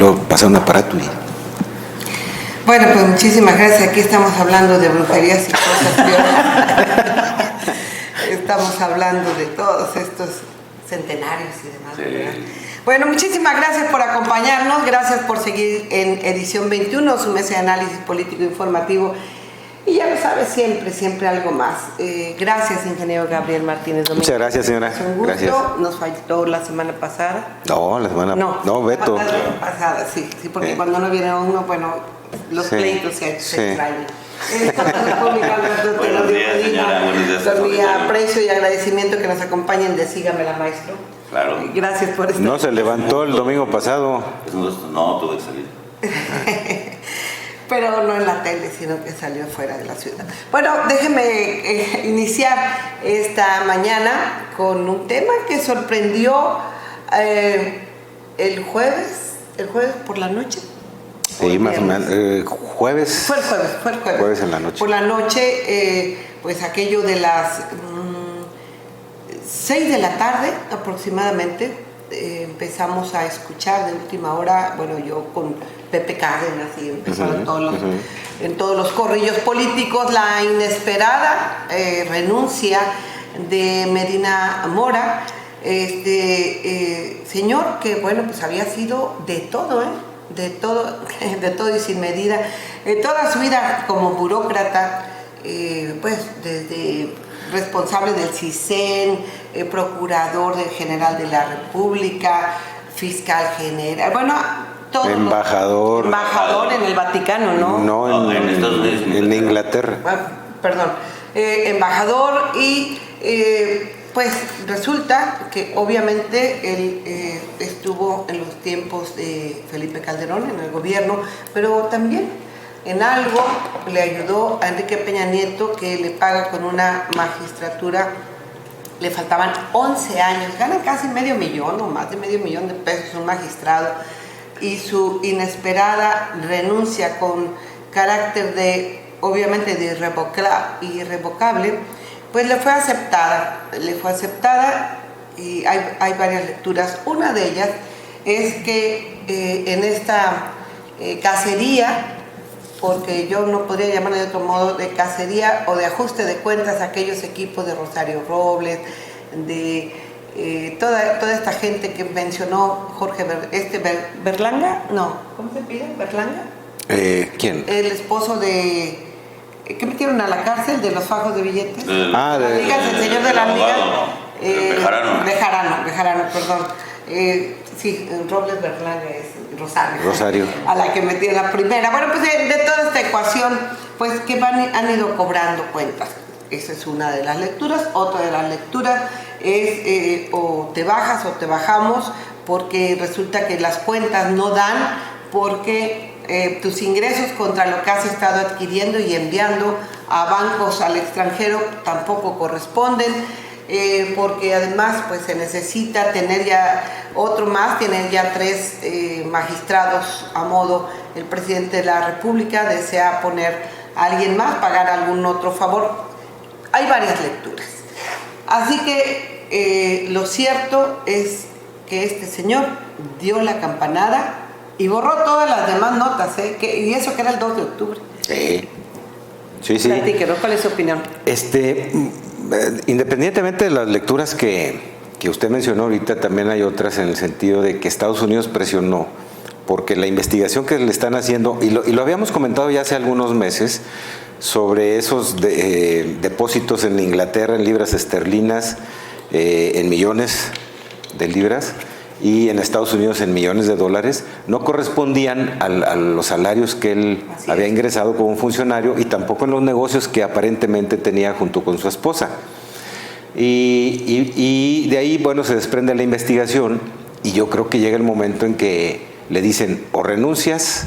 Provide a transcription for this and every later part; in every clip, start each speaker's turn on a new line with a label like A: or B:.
A: luego pasa un aparato y...
B: Bueno, pues muchísimas gracias. Aquí estamos hablando de brujerías y cosas peores. Estamos hablando de todos estos centenarios y demás. Sí. Bueno, muchísimas gracias por acompañarnos. Gracias por seguir en Edición 21, su mesa de análisis político informativo. Y ya lo sabes, siempre algo más. Gracias, ingeniero Gabriel Martínez Domínguez.
A: Muchas gracias, señora.
B: Es un gusto.
A: Gracias.
B: Nos faltó la semana pasada.
A: No, la semana... No, Beto.
B: La semana pasada, sí, porque cuando no viene uno, bueno, los pleitos se extrañan.
C: Buenos días, señora.
B: Mi aprecio y agradecimiento que nos acompañen de Sígamela, maestro.
C: Claro.
B: Gracias por estar.
A: No se levantó el domingo pasado.
C: No, tuve que salir.
B: Pero no en la tele, sino que salió fuera de la ciudad. Bueno, déjeme iniciar esta mañana con un tema que sorprendió el jueves por la noche.
A: Sí, más o menos. Jueves.
B: Fue el jueves.
A: Jueves en la noche.
B: Por la noche, pues aquello de las 6 de la tarde aproximadamente, empezamos a escuchar de última hora, bueno, yo con Pepe Cárdenas y empezaron en todos los corrillos políticos, la inesperada renuncia de Medina Mora, señor que, bueno, pues había sido de todo, de todo y sin medida, toda su vida como burócrata, pues desde responsable del CISEN, procurador general de la República, fiscal general, bueno, todo.
A: Embajador
B: En el Vaticano, ¿no?
A: No, en
C: Estados Unidos.
A: En Inglaterra.
B: Perdón. Embajador y pues resulta que obviamente él estuvo en los tiempos de Felipe Calderón en el gobierno, pero también en algo le ayudó a Enrique Peña Nieto, que le paga con una magistratura, le faltaban 11 años, gana casi $500,000 o más de $500,000 de pesos un magistrado, y su inesperada renuncia con carácter de, obviamente, de irrevocable, pues le fue aceptada y hay varias lecturas. Una de ellas es que en esta cacería, porque yo no podría llamarlo de otro modo, de cacería o de ajuste de cuentas a aquellos equipos de Rosario Robles, de toda esta gente que mencionó Jorge Berlanga, no, ¿cómo se pide? ¿Berlanga?
A: ¿Quién?
B: El esposo de... ¿Qué metieron a la cárcel? De los fajos de billetes.
A: El
B: señor de la liga. Bejarano, perdón. Sí, Robles Berlanga es Rosario. A la que metí en la primera. Bueno, pues de toda esta ecuación, pues que han ido cobrando cuentas. Esa es una de las lecturas. Otra de las lecturas es o te bajas o te bajamos, porque resulta que las cuentas no dan, porque tus ingresos contra lo que has estado adquiriendo y enviando a bancos al extranjero tampoco corresponden, porque además pues se necesita tener ya tener ya 3 magistrados a modo. El presidente de la República desea poner a alguien más, pagar algún otro favor. Hay varias lecturas. Así que lo cierto es que este señor dio la campanada y borró todas las demás notas, y eso que era el 2 de octubre.
A: Sí.
B: Platíquenos, ¿cuál es su opinión?
A: Independientemente de las lecturas que usted mencionó ahorita, también hay otras en el sentido de que Estados Unidos presionó, porque la investigación que le están haciendo, y lo habíamos comentado ya hace algunos meses, sobre esos depósitos en Inglaterra en libras esterlinas, en millones de libras, y en Estados Unidos en millones de dólares, no correspondían a los salarios que él había ingresado como funcionario y tampoco en los negocios que aparentemente tenía junto con su esposa. Y de ahí, bueno, se desprende la investigación, y yo creo que llega el momento en que le dicen o renuncias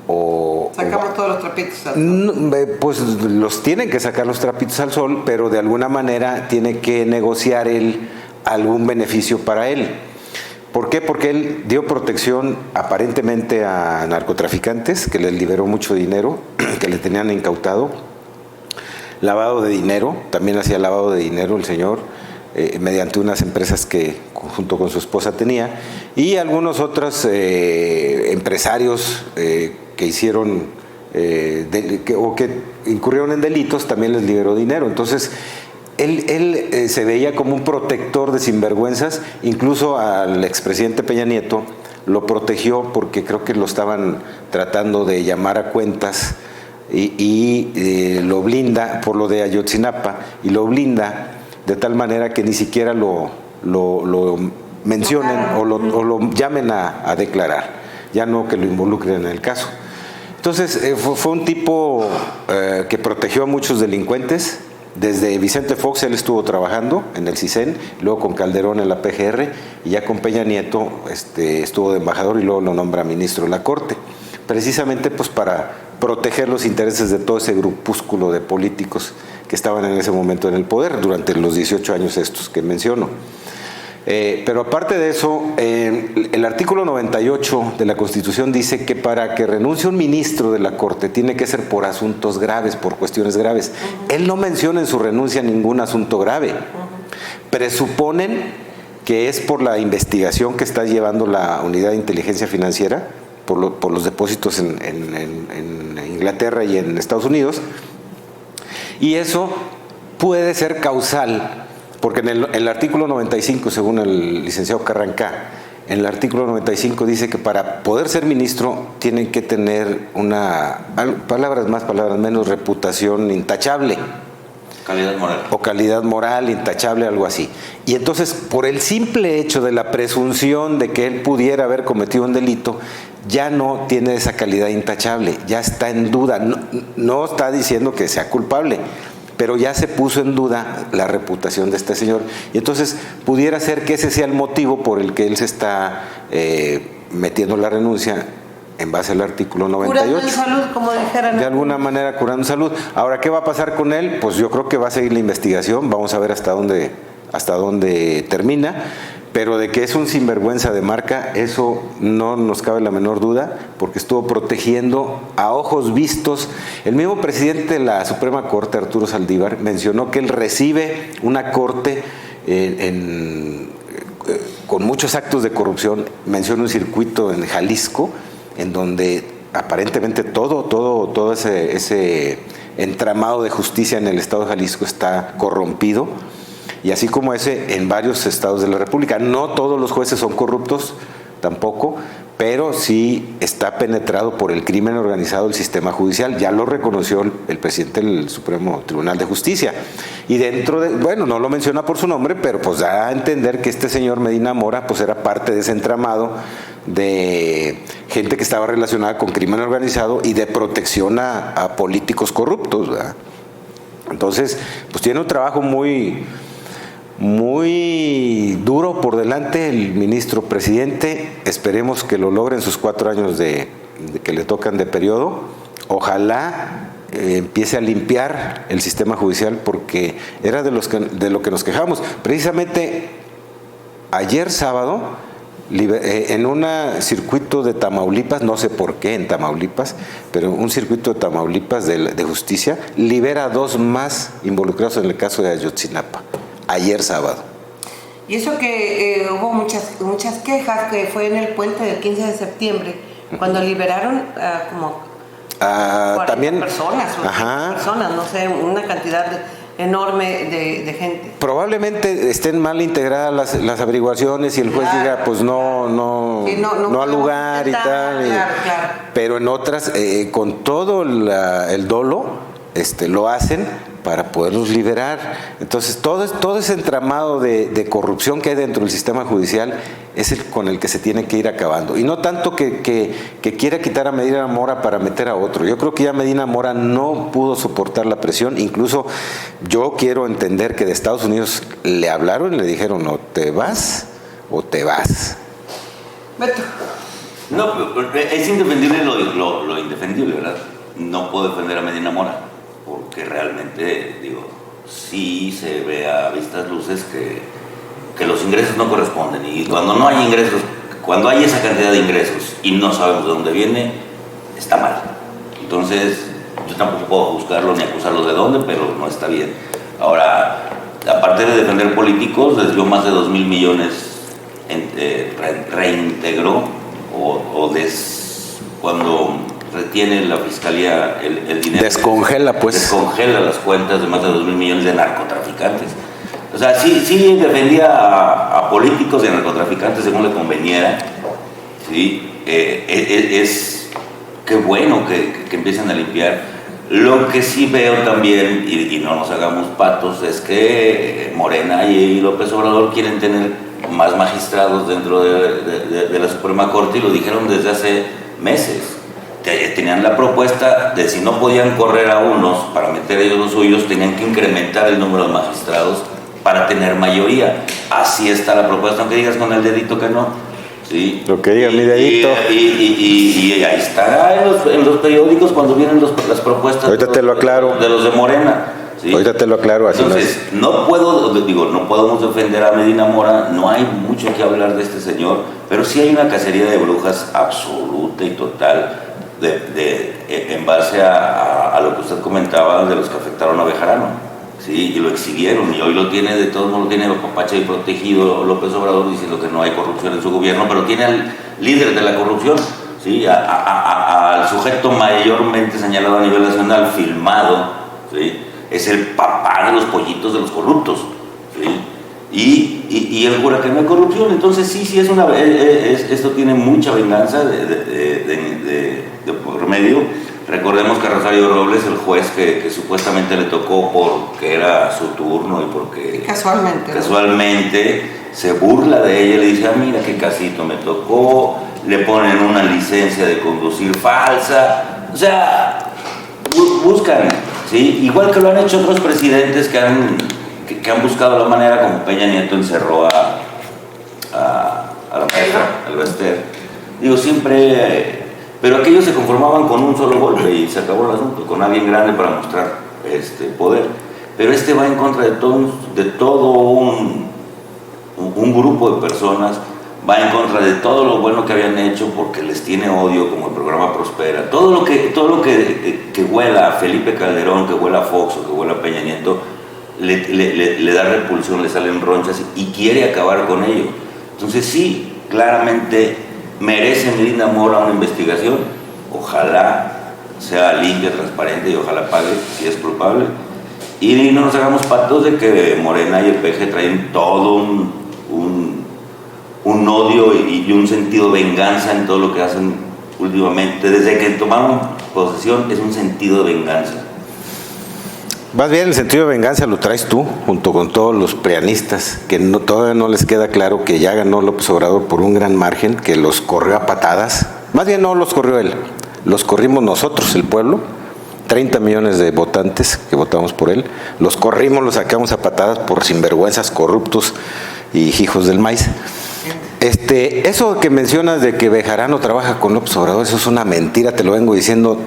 A: o...
B: Sacamos todos los trapitos al sol.
A: Pues los tienen que sacar los trapitos al sol, pero de alguna manera tiene que negociar él algún beneficio para él. ¿Por qué? Porque él dio protección aparentemente a narcotraficantes, que les liberó mucho dinero, que le tenían incautado. Lavado de dinero, también hacía lavado de dinero el señor. mediante unas empresas que junto con su esposa tenía, y algunos otros empresarios que hicieron o que incurrieron en delitos, también les liberó dinero. Entonces, él se veía como un protector de sinvergüenzas, incluso al expresidente Peña Nieto lo protegió porque creo que lo estaban tratando de llamar a cuentas y lo blinda por lo de Ayotzinapa, y lo blinda de tal manera que ni siquiera lo mencionen o lo llamen a declarar, ya no que lo involucren en el caso. Entonces fue un tipo que protegió a muchos delincuentes. Desde Vicente Fox él estuvo trabajando en el CISEN, luego con Calderón en la PGR, y ya con Peña Nieto estuvo de embajador y luego lo nombra ministro de la Corte, precisamente pues para proteger los intereses de todo ese grupúsculo de políticos que estaban en ese momento en el poder durante los 18 años estos que menciono. Pero aparte de eso, el artículo 98 de la Constitución dice que para que renuncie un ministro de la Corte tiene que ser por asuntos graves, por cuestiones graves. Él no menciona en su renuncia ningún asunto grave. Presuponen que es por la investigación que está llevando la Unidad de Inteligencia Financiera, por los depósitos en Inglaterra y en Estados Unidos, y eso puede ser causal. Porque en el artículo 95, según el licenciado Carrancá, en el artículo 95 dice que para poder ser ministro tienen que tener palabras más, palabras menos, reputación intachable.
C: Calidad moral.
A: O calidad moral, intachable, algo así. Y entonces, por el simple hecho de la presunción de que él pudiera haber cometido un delito, ya no tiene esa calidad intachable, ya está en duda. No está diciendo que sea culpable, pero ya se puso en duda la reputación de este señor. Y entonces pudiera ser que ese sea el motivo por el que él se está metiendo la renuncia en base al artículo 98.
B: Curando en salud, como dijeran.
A: De alguna manera curando en salud. Ahora, ¿qué va a pasar con él? Pues yo creo que va a seguir la investigación, vamos a ver hasta dónde termina. Pero de que es un sinvergüenza de marca, eso no nos cabe la menor duda, porque estuvo protegiendo a ojos vistos. El mismo presidente de la Suprema Corte, Arturo Saldívar, mencionó que él recibe una corte con muchos actos de corrupción. Menciona un circuito en Jalisco, en donde aparentemente todo ese entramado de justicia en el estado de Jalisco está corrompido. Y así como ese, en varios estados de la República. No todos los jueces son corruptos, tampoco, pero sí está penetrado por el crimen organizado el sistema judicial. Ya lo reconoció el presidente del Supremo Tribunal de Justicia. Y dentro de, bueno, no lo menciona por su nombre, pero pues da a entender que este señor Medina Mora pues era parte de ese entramado de gente que estaba relacionada con crimen organizado y de protección a políticos corruptos, ¿verdad? Entonces, pues tiene un trabajo muy duro por delante el ministro presidente. Esperemos que lo logre en sus 4 años de que le tocan de periodo. Ojalá empiece a limpiar el sistema judicial, porque era de lo que nos quejamos. Precisamente ayer sábado, en un circuito de Tamaulipas, no sé por qué en Tamaulipas, pero un circuito de Tamaulipas de justicia libera a 2 más involucrados en el caso de Ayotzinapa. Ayer sábado.
B: Y eso que hubo muchas quejas, que fue en el puente del 15 de septiembre, cuando liberaron como 40
A: también,
B: personas, no sé, una cantidad enorme de gente.
A: Probablemente estén mal integradas las averiguaciones y el juez diga, pues no al lugar y tal.
B: Claro.
A: Pero en otras, con todo el dolo, lo hacen para poderlos liberar. Entonces, todo ese entramado de corrupción que hay dentro del sistema judicial es el con el que se tiene que ir acabando. Y no tanto que quiera quitar a Medina Mora para meter a otro. Yo creo que ya Medina Mora no pudo soportar la presión. Incluso yo quiero entender que de Estados Unidos le hablaron y le dijeron, o te vas o te vas.
B: Beto.
C: No, es indefendible lo indefendible, ¿verdad? No puedo defender a Medina Mora, porque realmente, sí se ve a vistas luces que los ingresos no corresponden. Y cuando no hay ingresos, cuando hay esa cantidad de ingresos y no sabemos de dónde viene, está mal. Entonces, yo tampoco puedo juzgarlo ni acusarlo de dónde, pero no está bien. Ahora, aparte de defender políticos, les dio más de 2,000 millones, reintegró cuando retiene la fiscalía el dinero.
A: Descongela, pues.
C: Descongela las cuentas de más de 2,000 millones de narcotraficantes. O sea, sí defendía a políticos y a narcotraficantes según le conveniera. ¿Sí? Qué bueno que empiecen a limpiar. Lo que sí veo también, y no nos hagamos patos, es que Morena y López Obrador quieren tener más magistrados dentro de la Suprema Corte, y lo dijeron desde hace meses. Tenían la propuesta de, si no podían correr a unos para meter ellos los suyos, tenían que incrementar el número de magistrados para tener mayoría. Así está la propuesta, aunque digas con el dedito que no. ¿Sí?
A: Lo que diga mi dedito.
C: Y ahí está en los periódicos cuando vienen las propuestas.
A: Ahorita te lo aclaro.
C: De los de Morena. ¿Sí?
A: Ahorita te lo aclaro. Así
C: entonces, no podemos defender a Medina Mora, no hay mucho que hablar de este señor, pero sí hay una cacería de brujas absoluta y total en base a lo que usted comentaba de los que afectaron a Bejarano, ¿sí? Y lo exhibieron, y hoy lo tiene, de todos modos lo tiene papacha y protegido López Obrador, diciendo que no hay corrupción en su gobierno, pero tiene al líder de la corrupción, ¿sí? Al sujeto mayormente señalado a nivel nacional, filmado, ¿sí? Es el papá de los pollitos de los corruptos, ¿sí? Y él jura que no hay corrupción. Entonces sí, esto tiene mucha venganza de por medio. Recordemos que a Rosario Robles, el juez que supuestamente le tocó porque era su turno y porque casualmente se burla de ella, le dice, mira qué casito me tocó, le ponen una licencia de conducir falsa. O sea, buscan, ¿sí? Igual que lo han hecho otros presidentes que han buscado la manera, como Peña Nieto encerró a la maestra, al Bester. Digo, siempre... pero aquellos se conformaban con un solo golpe y se acabó el asunto, con alguien grande para mostrar poder. Pero va en contra de todo un grupo de personas, va en contra de todo lo bueno que habían hecho porque les tiene odio, como el programa Prospera. Todo lo que huela a Felipe Calderón, que huela a Fox o que huela a Peña Nieto, le da repulsión, le salen ronchas y quiere acabar con ello. Entonces sí, claramente merece Medina Mora una investigación. Ojalá sea limpia, transparente y ojalá pague si es culpable. Y no nos hagamos patos de que Morena y el PG traen todo un odio y un sentido de venganza en todo lo que hacen últimamente. Desde que tomaron posesión es un sentido de venganza.
A: Más bien el sentido de venganza lo traes tú, junto con todos los prianistas, que todavía no les queda claro que ya ganó López Obrador por un gran margen, que los corrió a patadas. Más bien no los corrió él, los corrimos nosotros, el pueblo, 30 millones de votantes que votamos por él, los corrimos, los sacamos a patadas por sinvergüenzas, corruptos y hijos del maíz. Eso que mencionas de que Bejarano trabaja con López Obrador, eso es una mentira, te lo vengo diciendo.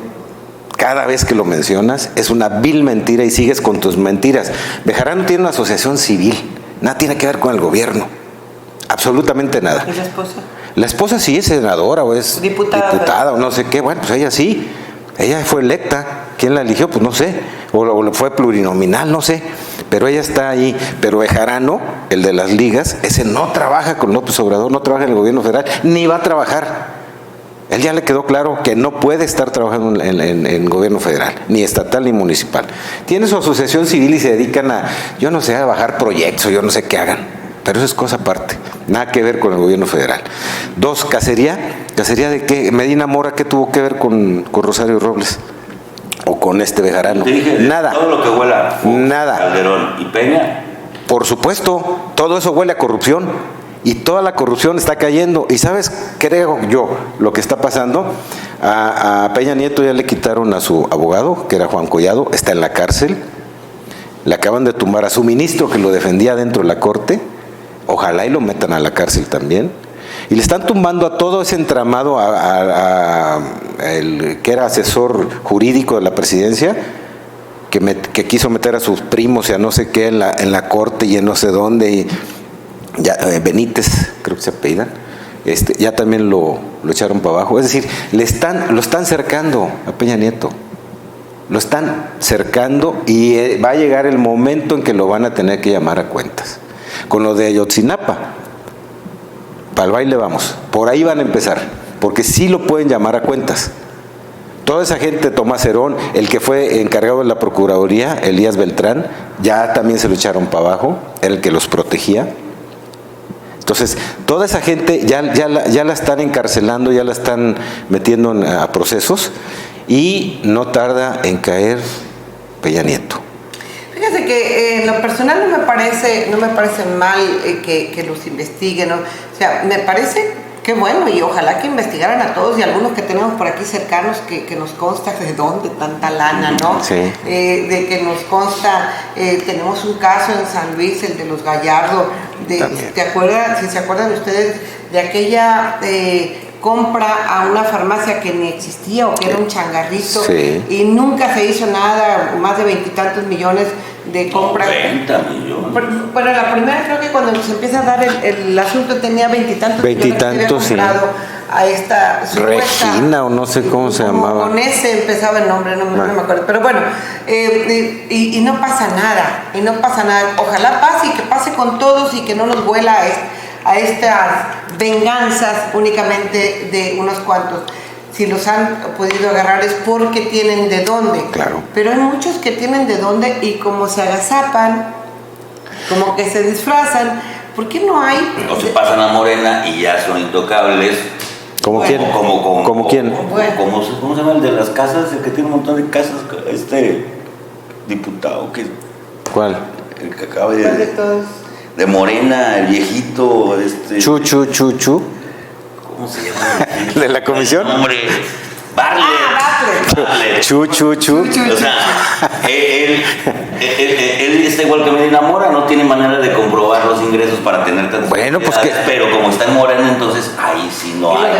A: Cada vez que lo mencionas es una vil mentira y sigues con tus mentiras. Bejarano tiene una asociación civil, nada tiene que ver con el gobierno, absolutamente nada.
B: ¿Y la esposa?
A: La esposa sí es senadora o es diputada o no sé qué. Bueno, pues ella sí, ella fue electa. ¿Quién la eligió? Pues no sé, o fue plurinominal, no sé, pero ella está ahí. Pero Bejarano, el de las ligas, ese no trabaja con López Obrador, no trabaja en el gobierno federal, ni va a trabajar. Él ya le quedó claro que no puede estar trabajando en gobierno federal, ni estatal ni municipal. Tiene su asociación civil y se dedican a, yo no sé, a bajar proyectos, yo no sé qué hagan. Pero eso es cosa aparte, nada que ver con el gobierno federal. 2, cacería de qué, Medina Mora, ¿qué tuvo que ver con Rosario Robles? O con Bejarano. Nada.
C: Todo lo que huela,
A: nada.
C: Calderón y Peña.
A: Por supuesto, todo eso huele a corrupción. Y toda la corrupción está cayendo. Y ¿sabes? Creo yo lo que está pasando. A Peña Nieto ya le quitaron a su abogado, que era Juan Collado, está en la cárcel. Le acaban de tumbar a su ministro que lo defendía dentro de la corte. Ojalá y lo metan a la cárcel también. Y le están tumbando a todo ese entramado, el que era asesor jurídico de la presidencia, que quiso meter a sus primos y a no sé qué en la corte y en no sé dónde. Y ya, Benítez, creo que se apellida, ya también lo echaron para abajo. Es decir, lo están cercando a Peña Nieto. Lo están cercando y va a llegar el momento en que lo van a tener que llamar a cuentas. Con lo de Ayotzinapa, para el baile vamos, por ahí van a empezar, porque sí lo pueden llamar a cuentas. Toda esa gente, Tomás Herón, el que fue encargado de la Procuraduría, Elías Beltrán, ya también se lo echaron para abajo, era el que los protegía. Entonces, toda esa gente ya la están encarcelando, ya la están metiendo a procesos y no tarda en caer Peña Nieto.
B: Fíjese que en lo personal no me parece mal que los investiguen, ¿no? O sea, me parece que bueno, y ojalá que investigaran a todos y algunos que tenemos por aquí cercanos que nos consta de dónde tanta lana, ¿no?
A: Sí.
B: De que nos consta, tenemos un caso en San Luis, el de los Gallardo, si se acuerdan ustedes de aquella compra a una farmacia que ni existía o que era un changarrito,
A: sí,
B: y nunca se hizo nada, más de 20 y tantos millones de compras.
C: 90 millones.
B: Bueno, la primera creo que cuando se empieza a dar el asunto tenía 20 y tantos
A: millones
B: sí, a esta
A: Regina o no sé cómo se llamaba.
B: Con ese empezaba el nombre, no me acuerdo. Pero bueno, y no pasa nada, Ojalá pase y que pase con todos y que no nos vuela a estas venganzas únicamente de unos cuantos. Si los han podido agarrar es porque tienen de dónde.
A: Claro.
B: Pero hay muchos que tienen de dónde y como se agazapan, como que se disfrazan, ¿por qué no hay?
C: O se pasan a Morena y ya son intocables.
A: ¿Cómo quién? ¿Cómo quién?
C: ¿Cómo se llama el de las casas? El que tiene un montón de casas, diputado que...
A: ¿Cuál?
C: El que acaba
B: de todos.
C: De Morena, el viejito,
A: Chu.
C: ¿Cómo se llama?
A: ¿De la comisión?
C: Hombre, Bartlett.
A: Chu.
C: O sea, él está igual que Medina Mora, no tiene manera de comprobar los ingresos para tener tantas propiedades, pero como está en Morena, entonces ahí sí no hay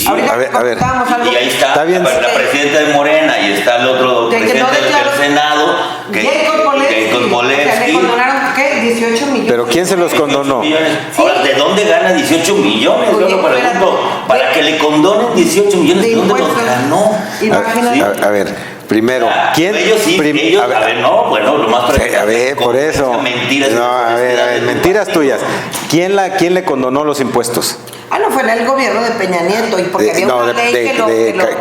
A: A ver.
C: Y ahí está
A: bien.
C: La presidenta de Morena y está el otro presidente del Senado,
B: Jacob Polensky. ¿Le condonaron qué? 18 millones.
A: ¿Pero quién se los condonó?
C: Ahora, ¿de dónde gana 18 millones? Yo lo pregunto. Para que le condonen 18 millones, ¿de dónde los ganó?
B: Imagínate.
A: A ver, primero, ¿quién?
C: Ellos sí, lo más
A: a ver, por eso.
C: Mentiras.
A: No, a ver, mentiras tuyas. ¿Quién le condonó los impuestos?
B: No fue en el gobierno de Peña Nieto y porque había una ley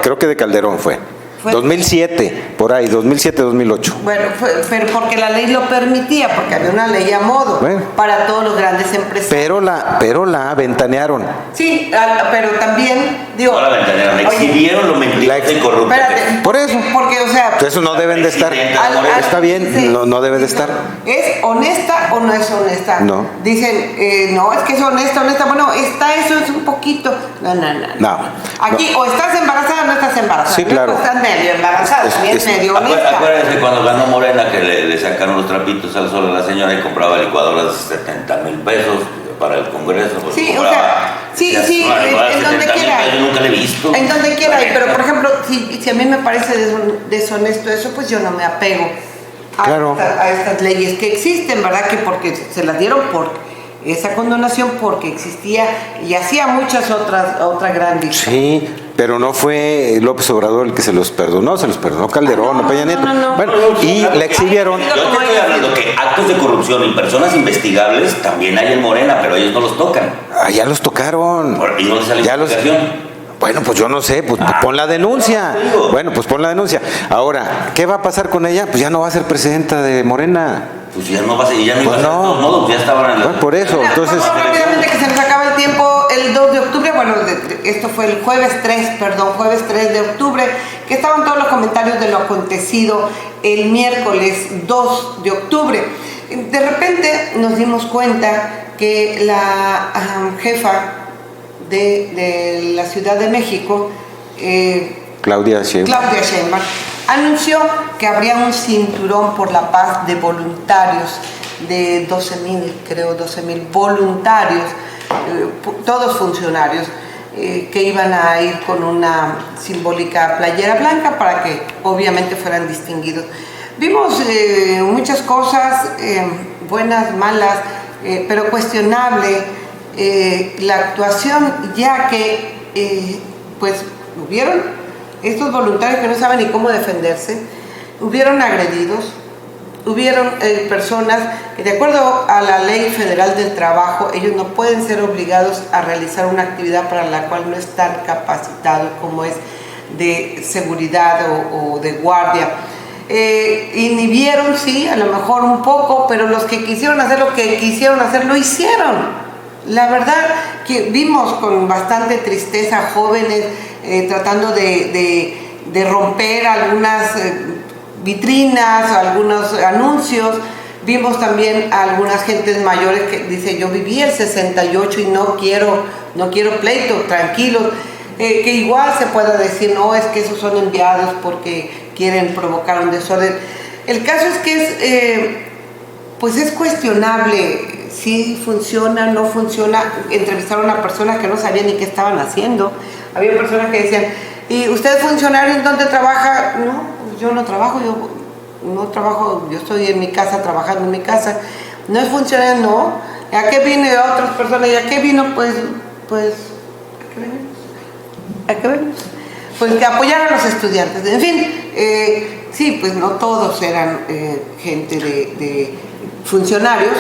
A: creo que de Calderón fue. 2007, por ahí, 2007-2008.
B: Bueno, pero porque la ley lo permitía, porque había una ley a modo para todos los grandes empresarios.
A: Pero la ventanearon.
B: Sí, pero también,
C: no la ventanearon, exhibieron lo mentiroso y corrupto.
B: Espérate,
A: por eso.
B: Porque, o sea...
A: Eso no deben de estar. Está bien, no deben de estar.
B: ¿Es honesta o no es honesta?
A: No.
B: Dicen, no, es que es honesta. Bueno, eso es un poquito... No. Aquí, o estás embarazada o no estás embarazada.
A: Sí, claro.
B: Estás medio embarazada, medio honesta.
C: Acuérdense cuando ganó Morena que le sacaron los trapitos al sol a la señora y compraba licuadoras de 70,000 pesos para el Congreso.
B: Sí, o sea, en donde quiera.
C: Yo nunca le he visto.
B: En donde quiera, pero por ejemplo, si a mí me parece deshonesto eso, pues yo no me apego a estas leyes que existen, ¿verdad? Que porque se las dieron por esa condonación porque existía y hacía muchas otras grandes.
A: Sí, pero no fue López Obrador el que se los perdonó Calderón, no, Peña Nieto. Bueno, y la exhibieron.
C: Yo te estoy hablando que actos de corrupción y personas investigables también hay en Morena, pero ellos no los tocan.
A: Ya los tocaron.
C: ¿Y no les sale investigación?
A: Bueno, pues yo no sé, pues pon la denuncia. Bueno, pues pon la denuncia. Ahora, ¿qué va a pasar con ella? Pues ya no va a ser presidenta de Morena.
C: Pues ya no va a ser, ya no iba a ser de todos modos, ya estaban en la...
A: Bueno, por eso, entonces...
B: Rápidamente que se nos acaba el tiempo, el 2 de octubre, esto fue el jueves 3 de octubre, que estaban todos los comentarios de lo acontecido el miércoles 2 de octubre. De repente nos dimos cuenta que la jefa de la Ciudad de México,
A: Claudia Sheinbaum,
B: anunció que habría un cinturón por la paz de voluntarios de 12,000 voluntarios, todos funcionarios, que iban a ir con una simbólica playera blanca para que obviamente fueran distinguidos. Vimos muchas cosas, buenas, malas, pero cuestionable la actuación, ya que pues hubieron estos voluntarios que no saben ni cómo defenderse, hubieron agredidos, hubieron personas que, de acuerdo a la Ley Federal del Trabajo, ellos no pueden ser obligados a realizar una actividad para la cual no están capacitados, como es de seguridad o de guardia. Inhibieron, sí, a lo mejor un poco, pero los que quisieron hacer lo que quisieron hacer, lo hicieron. La verdad que vimos con bastante tristeza jóvenes tratando de romper algunas vitrinas, algunos anuncios. Vimos también a algunas gentes mayores que dicen, yo viví el 68 y no quiero pleito, tranquilos. Que igual se pueda decir, no, es que esos son enviados porque quieren provocar un desorden. El caso es que pues es cuestionable si funciona, no funciona. Entrevistaron a una persona que no sabía ni qué estaban haciendo. Había personas que decían, ¿y usted es funcionario en dónde trabaja? No, yo no trabajo, yo estoy en mi casa, trabajando en mi casa. No es funcionario, no. ¿A qué vino otras personas? ¿Y a qué vino? Pues, ¿a qué venimos? ¿A qué venimos? Pues que apoyar a los estudiantes. En fin, sí, pues no todos eran gente de funcionarios.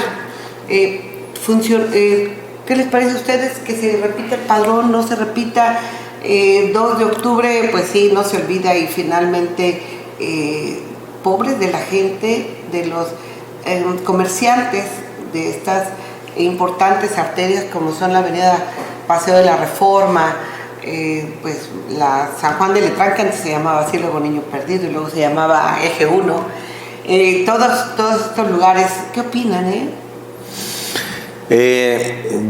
B: ¿Qué les parece a ustedes que se repita el padrón, no se repita? 2 de octubre, pues sí, no se olvida, y finalmente pobres de la gente, de los comerciantes de estas importantes arterias como son la avenida Paseo de la Reforma, pues la San Juan de Letrán, que antes se llamaba así, luego Niño Perdido y luego se llamaba Eje 1, todos estos lugares. ¿Qué opinan,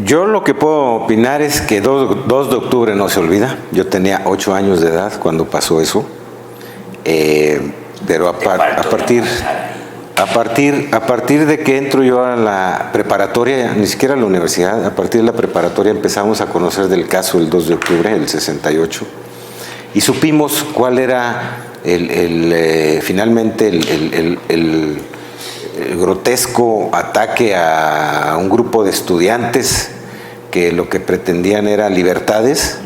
A: Yo lo que puedo opinar es que 2 de octubre no se olvida. Yo tenía 8 años de edad cuando pasó eso, pero a partir de que entro yo a la preparatoria, ni siquiera a la universidad, a partir de la preparatoria empezamos a conocer del caso del 2 de octubre del 68 y supimos cuál era finalmente el grotesco ataque a un grupo de estudiantes que lo que pretendían era libertades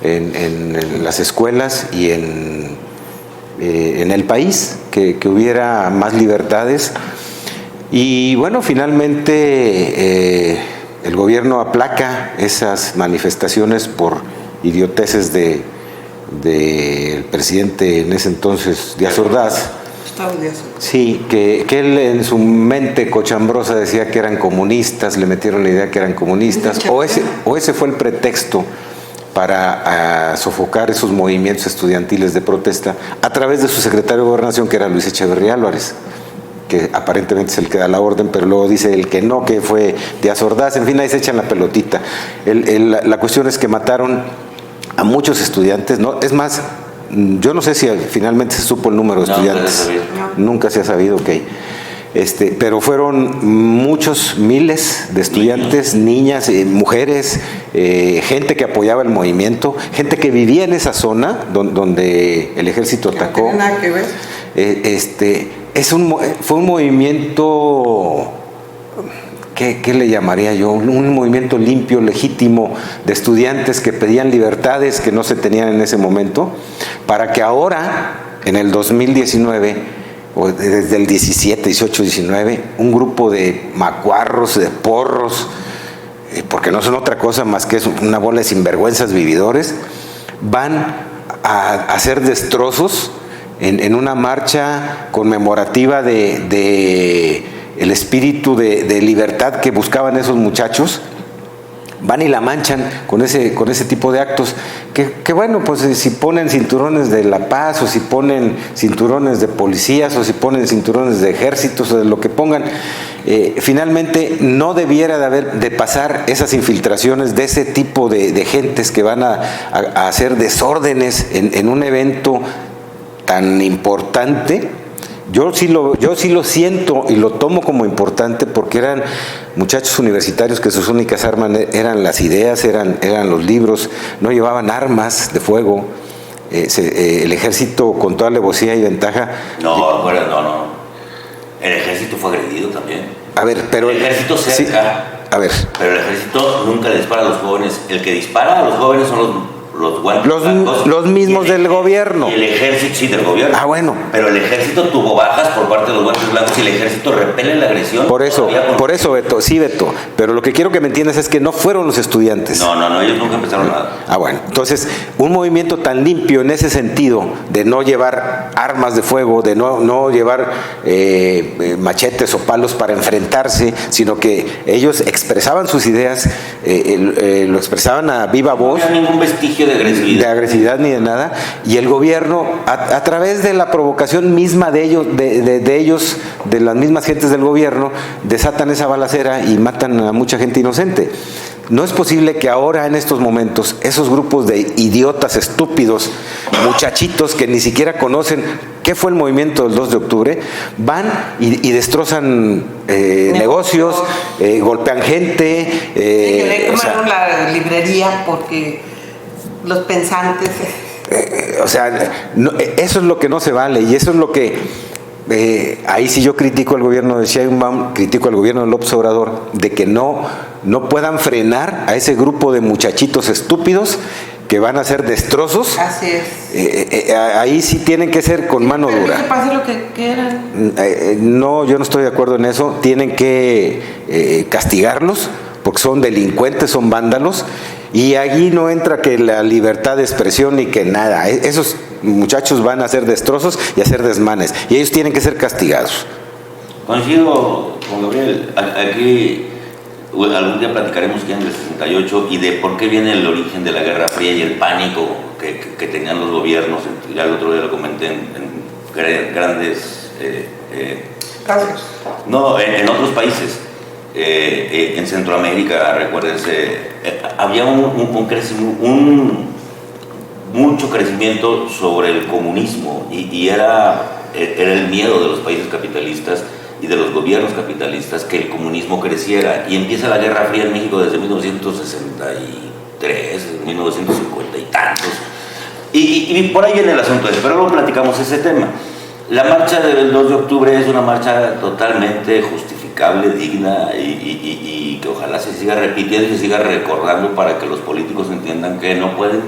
A: en las escuelas y en el país, que hubiera más libertades. Y bueno, finalmente el gobierno aplaca esas manifestaciones por idioteces del presidente en ese entonces, Díaz Ordaz. Sí, que él en su mente cochambrosa decía que eran comunistas, le metieron la idea que eran comunistas, o ese fue el pretexto para sofocar esos movimientos estudiantiles de protesta a través de su secretario de Gobernación, que era Luis Echeverría Álvarez, que aparentemente es el que da la orden, pero luego dice el que no, que fue Díaz Ordaz. En fin, ahí se echan la pelotita. La cuestión es que mataron a muchos estudiantes, ¿no? Es más, yo no sé si finalmente se supo el número de estudiantes. Nunca se ha sabido, ok. Pero fueron muchos, miles de estudiantes, niñas, mujeres, gente que apoyaba el movimiento, gente que vivía en esa zona donde el ejército atacó.
B: No tiene nada que ver.
A: Fue un movimiento, ¿qué le llamaría yo? Un movimiento limpio, legítimo, de estudiantes que pedían libertades que no se tenían en ese momento, para que ahora, en el 2019, o desde el 17, 18, 19, un grupo de macuarros, de porros, porque no son otra cosa más que una bola de sinvergüenzas vividores, van a hacer destrozos en una marcha conmemorativa de el espíritu de libertad que buscaban esos muchachos. Van y la manchan con ese tipo de actos que bueno, pues si ponen cinturones de la paz, o si ponen cinturones de policías, o si ponen cinturones de ejércitos, o de lo que pongan, finalmente no debiera de pasar esas infiltraciones de ese tipo de gentes que van a hacer desórdenes en un evento tan importante. Yo sí lo siento y lo tomo como importante, porque eran muchachos universitarios que sus únicas armas eran las ideas, eran los libros, no llevaban armas de fuego. El ejército, con toda alevosía y ventaja...
C: No. El ejército fue agredido también.
A: A ver, pero...
C: El ejército cerca. Sí,
A: a ver.
C: Pero el ejército nunca le dispara a los jóvenes. El que dispara a los jóvenes son los guantes
A: los mismos del gobierno.
C: Y el ejército, sí, del gobierno.
A: Ah, bueno.
C: Pero el ejército tuvo bajas por parte de los guantes blancos y el ejército repele la agresión.
A: Por eso, Beto, sí, Beto. Pero lo que quiero que me entiendas es que no fueron los estudiantes.
C: No, ellos nunca empezaron nada.
A: Ah, bueno. Entonces, un movimiento tan limpio en ese sentido, de no llevar armas de fuego, de no llevar machetes o palos para enfrentarse, sino que ellos expresaban sus ideas, lo expresaban a viva voz.
C: No había ningún vestigio de agresividad.
A: De agresividad ni de nada. Y el gobierno, a través de la provocación misma de ellos, de las mismas gentes del gobierno, desatan esa balacera y matan a mucha gente inocente. No es posible que ahora, en estos momentos, esos grupos de idiotas, estúpidos, muchachitos que ni siquiera conocen qué fue el movimiento del 2 de octubre, van y destrozan negocios, golpean gente.
B: Que le quemaron la librería porque los pensantes...
A: eso es lo que no se vale y eso es lo que... ahí sí yo critico al gobierno de Sheinbaum, critico al gobierno de López Obrador, de que no puedan frenar a ese grupo de muchachitos estúpidos que van a hacer destrozos.
B: Así es.
A: Ahí sí tienen que ser con mano dura.
B: Que pase lo que quieran.
A: No, yo no estoy de acuerdo en eso. Tienen que castigarlos porque son delincuentes, son vándalos. Y allí no entra que la libertad de expresión ni que nada. Esos muchachos van a hacer destrozos y a hacer desmanes. Y ellos tienen que ser castigados.
C: Coincido con Gabriel. Aquí algún día platicaremos ya en el 68 y de por qué viene el origen de la Guerra Fría y el pánico que tenían los gobiernos. Ya el otro día lo comenté en grandes
B: Casos.
C: No, en otros países. En Centroamérica, recuérdense, había mucho crecimiento sobre el comunismo y era el miedo de los países capitalistas y de los gobiernos capitalistas que el comunismo creciera. Y empieza la Guerra Fría en México desde 1963, 1950 y tantos. Y por ahí viene el asunto ese, pero luego platicamos ese tema. La marcha del 2 de octubre es una marcha totalmente justificable, digna y que ojalá se siga repitiendo y se siga recordando para que los políticos entiendan que no pueden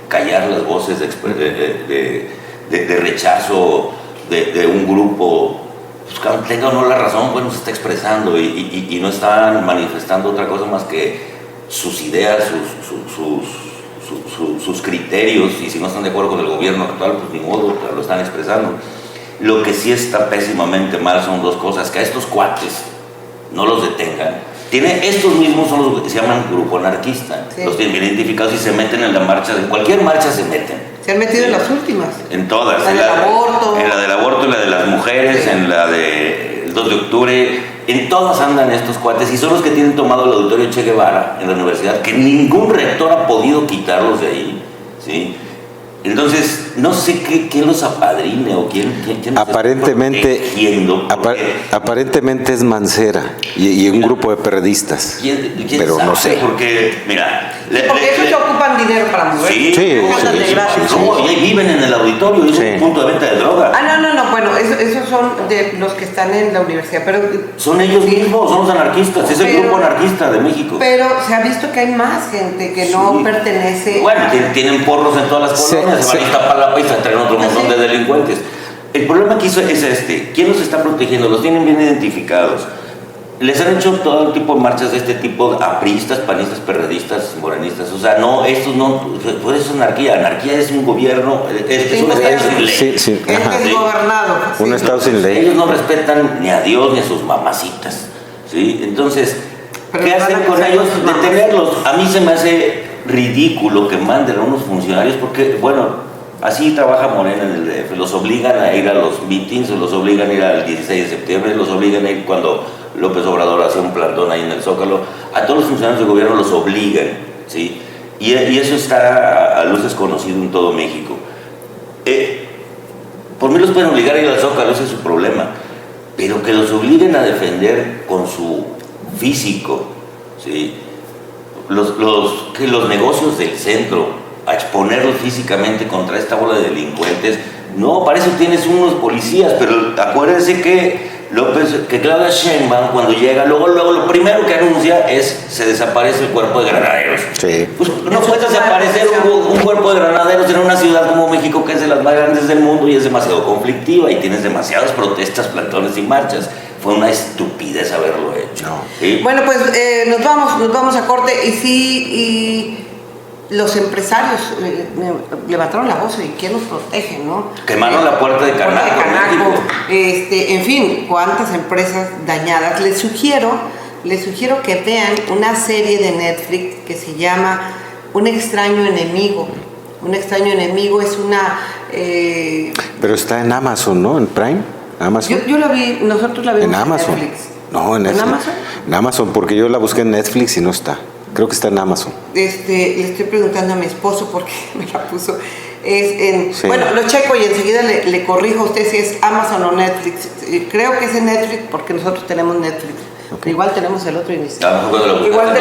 C: callar las voces de rechazo de un grupo. Pues, tenga o no la razón, bueno, se está expresando y no están manifestando otra cosa más que sus ideas, sus criterios, y si no están de acuerdo con el gobierno actual, pues ni modo, lo están expresando. Lo que sí está pésimamente mal son dos cosas: que a estos cuates no los detengan. Estos mismos son los que se llaman grupo anarquista, sí. Los tienen bien identificados y se meten en la marcha, en cualquier marcha se meten.
B: Se han metido en las últimas.
C: En todas.
B: En la del aborto.
C: En la del aborto, en la de las mujeres, sí. En la del 2 de octubre. En todas andan estos cuates y son los que tienen tomado el auditorio Che Guevara en la universidad, que ningún rector ha podido quitarlos de ahí, ¿sí? Entonces, no sé quién los apadrine o quién
A: aparentemente, aparentemente es Mancera y un grupo de periodistas.
C: ¿Quién
A: pero
C: sabe?
A: No sé.
C: Porque, mira...
B: porque ellos se ocupan dinero para mover.
C: Sí. Y viven en el auditorio, es un punto de venta de droga.
B: No, bueno, esos son de los que están en la universidad, pero...
C: Son ellos mismos, son los anarquistas, es el grupo anarquista de México.
B: Pero se ha visto que hay más gente que no pertenece...
C: Bueno, tienen porros en todas las colonias, se van a Iztapalapa y se traen otro montón de delincuentes. El problema aquí es ¿quién los está protegiendo? Los tienen bien identificados. Les han hecho todo tipo de marchas de este tipo, apristas, panistas, perredistas, morenistas. O sea, no, estos no, pues eso es anarquía. Anarquía es un gobierno, es un estado sin ley.
A: Sí.
B: Es gobernado.
A: Un estado sin ley.
C: Ellos no respetan ni a Dios ni a sus mamacitas, ¿sí? Entonces, ¿qué hacen con ellos? Detenerlos. A mí se me hace ridículo que manden a unos funcionarios porque, bueno, así trabaja Morena en el DF. Los obligan a ir a los meetings, los obligan a ir al 16 de septiembre, los obligan a ir cuando López Obrador hace un plantón ahí en el Zócalo. A todos los funcionarios del gobierno los obligan, ¿sí? Y eso está a luces conocido en todo México. Por mí los pueden obligar a ir al Zócalo, ese es su problema. Pero que los obliguen a defender con su físico, ¿sí? Los negocios del centro, a exponerlos físicamente contra esta bola de delincuentes. No, para eso tienes unos policías, pero acuérdense que que Claudia Sheinbaum cuando llega, luego lo primero que anuncia es se desaparece el cuerpo de granaderos.
A: Sí.
C: Pues no puede desaparecer un cuerpo de granaderos en una ciudad como México, que es de las más grandes del mundo y es demasiado conflictiva y tienes demasiadas protestas, plantones y marchas. Fue una estupidez haberlo hecho.
A: No.
C: ¿Sí?
B: Bueno, pues nos vamos a corte y los empresarios levantaron la voz y quién nos protege, ¿no?
C: Quemaron la puerta de Canaco.
B: En fin, cuántas empresas dañadas. Les sugiero que vean una serie de Netflix que se llama Un extraño enemigo. Un extraño enemigo es una...
A: Pero está en Amazon, ¿no? En Prime. Amazon.
B: Yo la vi, nosotros la vimos
A: en Amazon.
B: Netflix.
A: No, en Netflix.
B: ¿En Amazon?
A: En Amazon, porque yo la busqué en Netflix y no está. Creo que está en Amazon.
B: Le estoy preguntando a mi esposo porque me la puso.
A: Sí.
B: Bueno, lo checo y enseguida le corrijo a usted si es Amazon o Netflix. Creo que es en Netflix porque nosotros tenemos Netflix. Okay. Igual tenemos el otro inicial. Igual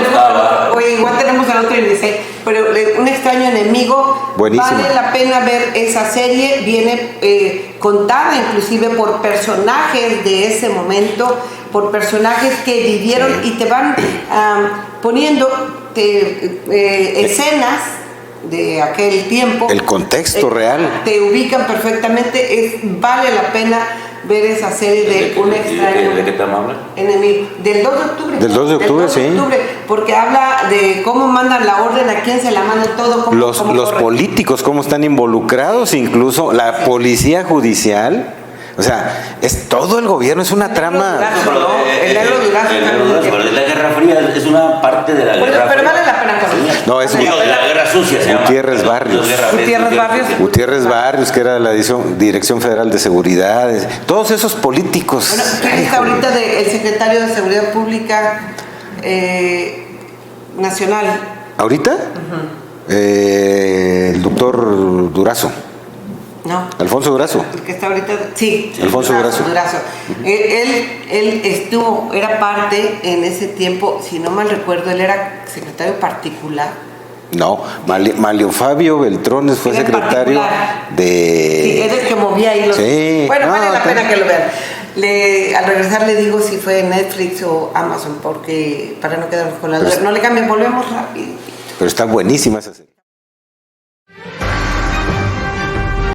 B: tenemos el otro inicial. Pero Un extraño enemigo.
A: Buenísimo.
B: Vale la pena ver esa serie. Viene contada inclusive por personajes de ese momento, por personajes que vivieron y te van poniendo escenas de aquel tiempo.
A: El contexto real.
B: Te ubican perfectamente. Vale la pena ver esa serie de Un extraño
C: ¿De qué tema habla?
B: enemigo. Del 2 de octubre.
A: Del 2 de octubre, sí.
B: Porque habla de cómo mandan la orden, a quién se la mandan, todo.
A: Los políticos, cómo están involucrados, incluso la policía judicial. O sea, es todo el gobierno, es una trama.
B: El negro Durazo.
C: La Guerra Fría es una parte de la Guerra Fría.
B: Pero vale la pena conocer.
A: No, es
C: de la Guerra Sucia.
A: Gutiérrez Barrios. Gutiérrez Barrios, que era la Dirección Federal de Seguridad. Todos esos políticos.
B: Bueno, ¿quién está ahorita el secretario de Seguridad Pública Nacional?
A: ¿Ahorita? El doctor Durazo.
B: No.
A: Alfonso Durazo.
B: El que está ahorita, sí.
A: Alfonso Durazo.
B: Él era parte en ese tiempo, si no mal recuerdo, él era secretario particular.
A: No, Malio Fabio Beltrones fue secretario de...
B: Sí, es el que movía ahí los...
A: Sí.
B: Bueno, vale la pena que lo vean. Al regresar le digo si fue Netflix o Amazon, porque para no quedarnos con la duda. No le cambien, volvemos rápido.
A: Pero está buenísima esa serie.